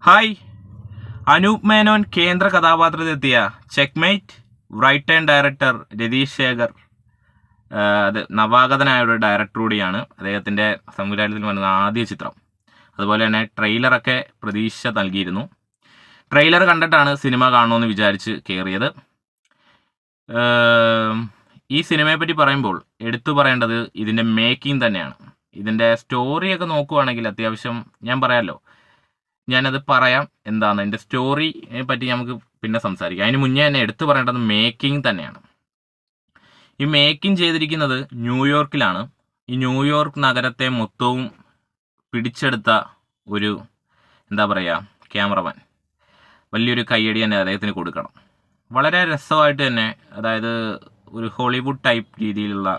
Hi. Anoop Menon കേന്ദ്ര കഥാപാത്രത്തിലെത്തിയ checkmate writer and director Ratheesh Sekhar, അത് നവാഗതനായ ഒരു ഡയറക്ടർ കൂടിയാണ്. അദ്ദേഹത്തിൻ്റെ സംവിധാനത്തിൽ വന്ന ആദ്യ ചിത്രം. അതുപോലെ തന്നെ ട്രെയിലറൊക്കെ പ്രതീക്ഷ നൽകിയിരുന്നു. ട്രെയിലർ കണ്ടിട്ടാണ് സിനിമ കാണണമെന്ന് വിചാരിച്ച് കയറിയത്. ഈ സിനിമയെപ്പറ്റി പറയുമ്പോൾ എടുത്തു പറയേണ്ടത് ഇതിൻ്റെ മേക്കിംഗ് തന്നെയാണ്. ഇതിൻ്റെ സ്റ്റോറിയൊക്കെ നോക്കുവാണെങ്കിൽ അത്യാവശ്യം ഞാൻ പറയാമല്ലോ, ഞാനത് പറയാം എന്താണ് എൻ്റെ സ്റ്റോറിയെ പറ്റി നമുക്ക് പിന്നെ സംസാരിക്കാം. അതിന് മുന്നേ തന്നെ എടുത്തു പറയേണ്ടത് മേക്കിംഗ് തന്നെയാണ്. ഈ മേക്കിംഗ് ചെയ്തിരിക്കുന്നത് ന്യൂയോർക്കിലാണ്. ഈ ന്യൂയോർക്ക് നഗരത്തെ മൊത്തവും പിടിച്ചെടുത്ത ഒരു ക്യാമറമാൻ. വലിയൊരു കയ്യടി തന്നെ അദ്ദേഹത്തിന് കൊടുക്കണം. വളരെ രസമായിട്ട് തന്നെ, അതായത് ഒരു ഹോളിവുഡ് ടൈപ്പ് രീതിയിലുള്ള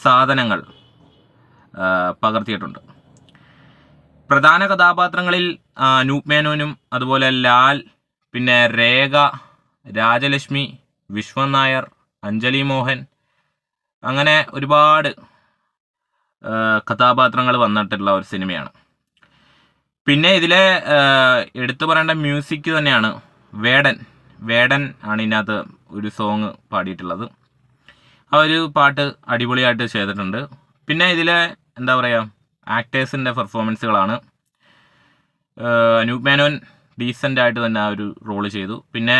സാധനങ്ങൾ പകർത്തിയിട്ടുണ്ട്. പ്രധാന കഥാപാത്രങ്ങളിൽ അനൂപ് മേനോനും അതുപോലെ ലാൽ, പിന്നെ രേഖ, രാജലക്ഷ്മി, വിശ്വൻ നായർ, അഞ്ജലി മോഹൻ, അങ്ങനെ ഒരുപാട് കഥാപാത്രങ്ങൾ വന്നിട്ടുള്ള ഒരു സിനിമയാണ്. പിന്നെ ഇതിലെ എടുത്തു പറയേണ്ട മ്യൂസിക് തന്നെയാണ്. വേടൻ ആണ് ഇതിനകത്ത് ഒരു സോങ് പാടിയിട്ടുള്ളത്. ആ ഒരു പാട്ട് അടിപൊളിയായിട്ട് ചെയ്തിട്ടുണ്ട്. പിന്നെ ഇതിലെ ആക്ടേഴ്സിൻ്റെ പെർഫോമൻസുകളാണ്. അനൂപ് മേനോൻ ഡീസൻ്റ് ആയിട്ട് തന്നെ ആ ഒരു റോള് ചെയ്തു. പിന്നെ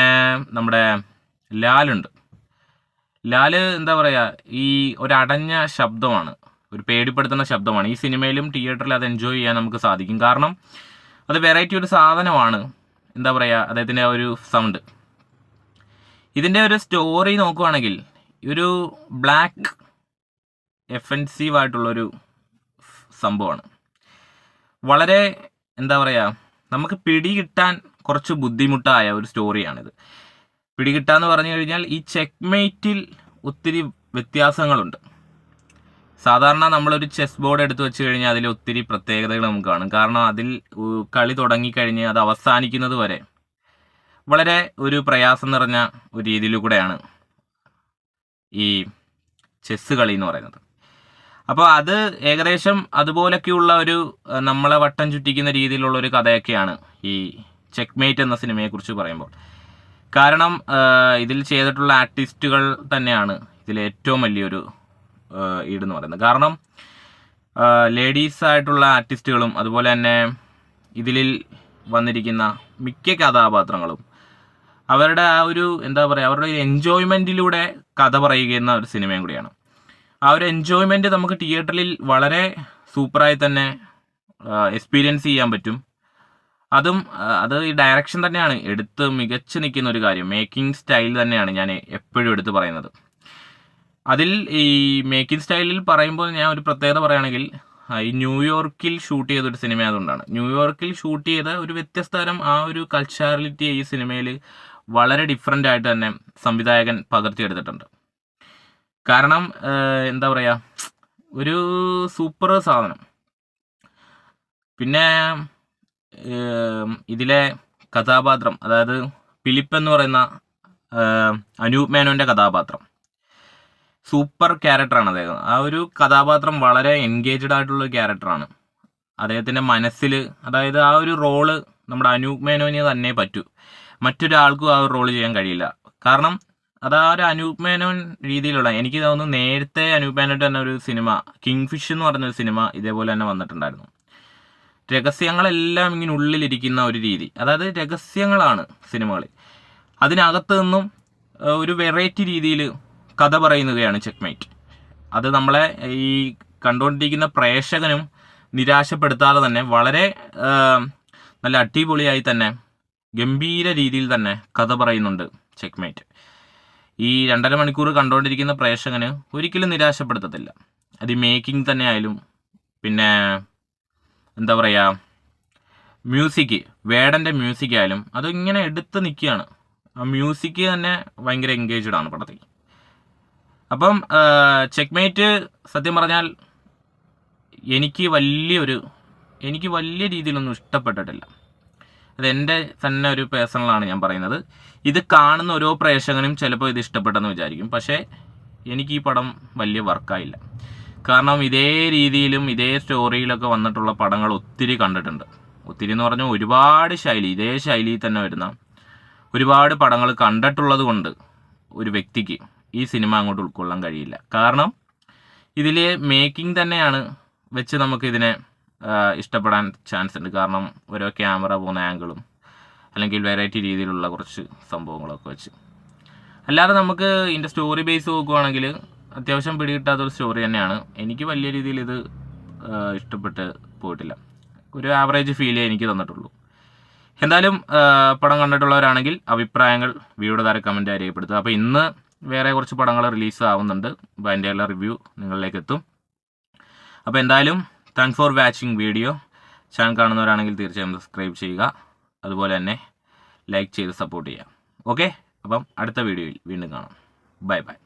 നമ്മുടെ ലാലുണ്ട്. ലാല് ഈ ഒരടഞ്ഞ ശബ്ദമാണ്, ഒരു പേടിപ്പെടുത്തുന്ന ശബ്ദമാണ്. ഈ സിനിമയിലും തിയേറ്ററിൽ അത് എൻജോയ് ചെയ്യാൻ നമുക്ക് സാധിക്കും. കാരണം അത് വെറൈറ്റി ഒരു സാധനമാണ്. അദ്ദേഹത്തിൻ്റെ ആ ഒരു സൗണ്ട്. ഇതിൻ്റെ ഒരു സ്റ്റോറി നോക്കുവാണെങ്കിൽ ഒരു ബ്ലാക്ക് എഫൻസീവായിട്ടുള്ളൊരു സംഭവമാണ്. വളരെ നമുക്ക് പിടികിട്ടാൻ കുറച്ച് ബുദ്ധിമുട്ടായ ഒരു സ്റ്റോറിയാണിത്. പിടികിട്ടാന്ന് പറഞ്ഞു കഴിഞ്ഞാൽ ഈ ചെക്ക്മേറ്റിൽ ഒത്തിരി വ്യത്യാസങ്ങളുണ്ട്. സാധാരണ നമ്മളൊരു ചെസ് ബോർഡ് എടുത്ത് വെച്ച് കഴിഞ്ഞാൽ അതിൽ ഒത്തിരി പ്രത്യേകതകൾ നമുക്ക് കാണും. കാരണം അതിൽ കളി തുടങ്ങിക്കഴിഞ്ഞ് അത് അവസാനിക്കുന്നത് വരെ വളരെ ഒരു പ്രയാസം നിറഞ്ഞ ഒരു രീതിയിൽ കൂടെയാണ് ഈ ചെസ്സ് കളി എന്ന് പറയുന്നത്. അപ്പോൾ അത് ഏകദേശം അതുപോലൊക്കെയുള്ള ഒരു നമ്മളെ വട്ടം ചുറ്റിക്കുന്ന രീതിയിലുള്ള ഒരു കഥയൊക്കെയാണ് ഈ ചെക്ക്മേറ്റ് എന്ന സിനിമയെക്കുറിച്ച് പറയുമ്പോൾ. കാരണം ഇതിൽ ചെയ്തിട്ടുള്ള ആർട്ടിസ്റ്റുകൾ തന്നെയാണ് ഇതിൽ ഏറ്റവും വലിയൊരു ഈടെന്ന് പറയുന്നത്. കാരണം ലേഡീസ് ആയിട്ടുള്ള ആർട്ടിസ്റ്റുകളും അതുപോലെ തന്നെ ഇതിൽ വന്നിരിക്കുന്ന മിക്ക കഥാപാത്രങ്ങളും അവരുടെ ആ ഒരു അവരുടെ എൻജോയ്മെൻറ്റിലൂടെ കഥ പറയുന്ന ഒരു സിനിമയും കൂടിയാണ്. ആ ഒരു എൻജോയ്മെൻറ്റ് നമുക്ക് തിയേറ്ററിൽ വളരെ സൂപ്പറായി തന്നെ എക്സ്പീരിയൻസ് ചെയ്യാൻ പറ്റും. അത് ഈ ഡയറക്ഷൻ തന്നെയാണ് എടുത്ത് മികച്ചു നിൽക്കുന്ന ഒരു കാര്യം. മേക്കിംഗ് സ്റ്റൈൽ തന്നെയാണ് ഞാൻ എപ്പോഴും എടുത്ത് പറയുന്നത്. അതിൽ ഈ മേക്കിംഗ് സ്റ്റൈലിൽ പറയുമ്പോൾ ഞാൻ ഒരു പ്രത്യേകത പറയുകയാണെങ്കിൽ, ഈ ന്യൂയോർക്കിൽ ഷൂട്ട് ചെയ്തൊരു സിനിമ അതുകൊണ്ടാണ്. ന്യൂയോർക്കിൽ ഷൂട്ട് ചെയ്ത ഒരു വ്യത്യസ്ത തരം ആ ഒരു കൾച്ചറാലിറ്റി ഈ സിനിമയിൽ വളരെ ഡിഫറൻ്റ് ആയിട്ട് തന്നെ സംവിധായകൻ പകർത്തിയെടുത്തിട്ടുണ്ട്. കാരണം ഒരു സൂപ്പർ സാധനം. പിന്നെ ഇതിലെ കഥാപാത്രം, അതായത് ഫിലിപ്പ് എന്ന് പറയുന്ന അനൂപ് മേനോൻ്റെ കഥാപാത്രം സൂപ്പർ ക്യാരക്ടറാണ് അദ്ദേഹം. ആ ഒരു കഥാപാത്രം വളരെ എൻഗേജ്ഡ് ആയിട്ടുള്ള ക്യാരക്ടറാണ്. അദ്ദേഹത്തിൻ്റെ മനസ്സിൽ, അതായത് ആ ഒരു റോള് നമ്മുടെ അനൂപ് മേനോന് തന്നെ പറ്റൂ. മറ്റൊരാൾക്കും ആ ഒരു റോള് ചെയ്യാൻ കഴിയില്ല. കാരണം അത് ആ ഒരു അനൂപ് മേനോൻ രീതിയിലുള്ള, എനിക്ക് തോന്നുന്നു നേരത്തെ അനൂപ് മേനോൻ തന്നെ ഒരു സിനിമ കിങ് ഫിഷ് എന്ന് പറഞ്ഞൊരു സിനിമ ഇതേപോലെ തന്നെ വന്നിട്ടുണ്ടായിരുന്നു. രഹസ്യങ്ങളെല്ലാം ഇങ്ങനെ ഉള്ളിലിരിക്കുന്ന ഒരു രീതി, അതായത് രഹസ്യങ്ങളാണ് സിനിമകളിൽ. അതിനകത്ത് നിന്നും ഒരു വെറൈറ്റി രീതിയിൽ കഥ പറയുന്നതാണ് ചെക്ക്മേറ്റ്. അത് നമ്മളെ ഈ കണ്ടുകൊണ്ടിരിക്കുന്ന പ്രേക്ഷകനും നിരാശപ്പെടുത്താതെ തന്നെ വളരെ നല്ല അടിപൊളിയായി തന്നെ ഗംഭീര രീതിയിൽ തന്നെ കഥ പറയുന്നുണ്ട് ചെക്ക്മേറ്റ്. ഈ 2.5 മണിക്കൂർ കണ്ടുകൊണ്ടിരിക്കുന്ന പ്രേക്ഷകന് ഒരിക്കലും നിരാശപ്പെടുത്തത്തില്ല. അത് ഈ മേക്കിംഗ് തന്നെ ആയാലും, പിന്നെ മ്യൂസിക്, വേടൻ്റെ മ്യൂസിക് ആയാലും അതിങ്ങനെ എടുത്ത് നിൽക്കുകയാണ്. ആ മ്യൂസിക് തന്നെ ഭയങ്കര എൻഗേജ്ഡ് ആണ് പടത്തിൽ. അപ്പം ചെക്ക്മേറ്റ് സത്യം പറഞ്ഞാൽ എനിക്ക് വലിയ രീതിയിലൊന്നും ഇഷ്ടപ്പെട്ടിട്ടില്ല. അതെൻ്റെ തന്നെ ഒരു പേഴ്സണലാണ് ഞാൻ പറയുന്നത്. ഇത് കാണുന്ന ഓരോ പ്രേക്ഷകനും ചിലപ്പോൾ ഇത് ഇഷ്ടപ്പെട്ടെന്ന് വിചാരിക്കും. പക്ഷേ എനിക്ക് ഈ പടം വലിയ വർക്കായില്ല. കാരണം ഇതേ രീതിയിലും ഇതേ സ്റ്റോറിയിലൊക്കെ വന്നിട്ടുള്ള പടങ്ങൾ ഒത്തിരി കണ്ടിട്ടുണ്ട്. ഒത്തിരി എന്ന് പറഞ്ഞാൽ ഒരുപാട് ശൈലി, ഇതേ ശൈലിയിൽ തന്നെ വരുന്ന ഒരുപാട് പടങ്ങൾ കണ്ടിട്ടുള്ളത് കൊണ്ട് ഒരു വ്യക്തിക്ക് ഈ സിനിമ അങ്ങോട്ട് ഉൾക്കൊള്ളാൻ കഴിയില്ല. കാരണം ഇതിലെ മേക്കിംഗ് തന്നെയാണ് വെച്ച് നമുക്കിതിനെ ഇഷ്ടപ്പെടാൻ ചാൻസ് ഉണ്ട്. കാരണം ഓരോ ക്യാമറ പോകുന്ന ആംഗിളും അല്ലെങ്കിൽ വെറൈറ്റി രീതിയിലുള്ള കുറച്ച് സംഭവങ്ങളൊക്കെ വെച്ച്. അല്ലാതെ നമുക്ക് ഇതിൻ്റെ സ്റ്റോറി ബേസ് നോക്കുകയാണെങ്കിൽ അത്യാവശ്യം പിടികിട്ടാത്തൊരു സ്റ്റോറി തന്നെയാണ്. എനിക്ക് വലിയ രീതിയിൽ ഇത് ഇഷ്ടപ്പെട്ട് പോയിട്ടില്ല. ഒരു ആവറേജ് ഫീലേ എനിക്ക് തന്നിട്ടുള്ളൂ. എന്തായാലും പടം കണ്ടിട്ടുള്ളവരാണെങ്കിൽ അഭിപ്രായങ്ങൾ വീഡിയോ താഴെ കമൻറ്റായി രേഖപ്പെടുത്തുക. അപ്പോൾ ഇന്ന് വേറെ കുറച്ച് പടങ്ങൾ റിലീസ് ആവുന്നുണ്ട്. അപ്പോൾ അതിൻ്റെ എല്ലാ റിവ്യൂ നിങ്ങളിലേക്ക് എത്തും. അപ്പോൾ എന്തായാലും thanks for watching video. Channel കാണുന്നവരാണെങ്കിൽ തീർച്ചയായും സബ്സ്ക്രൈബ് ചെയ്യുക, അതുപോലെ തന്നെ ലൈക്ക് ചെയ്ത് സപ്പോർട്ട് ചെയ്യുക. ഓക്കെ, അപ്പം അടുത്ത വീഡിയോയിൽ വീണ്ടും കാണാം. Bye bye.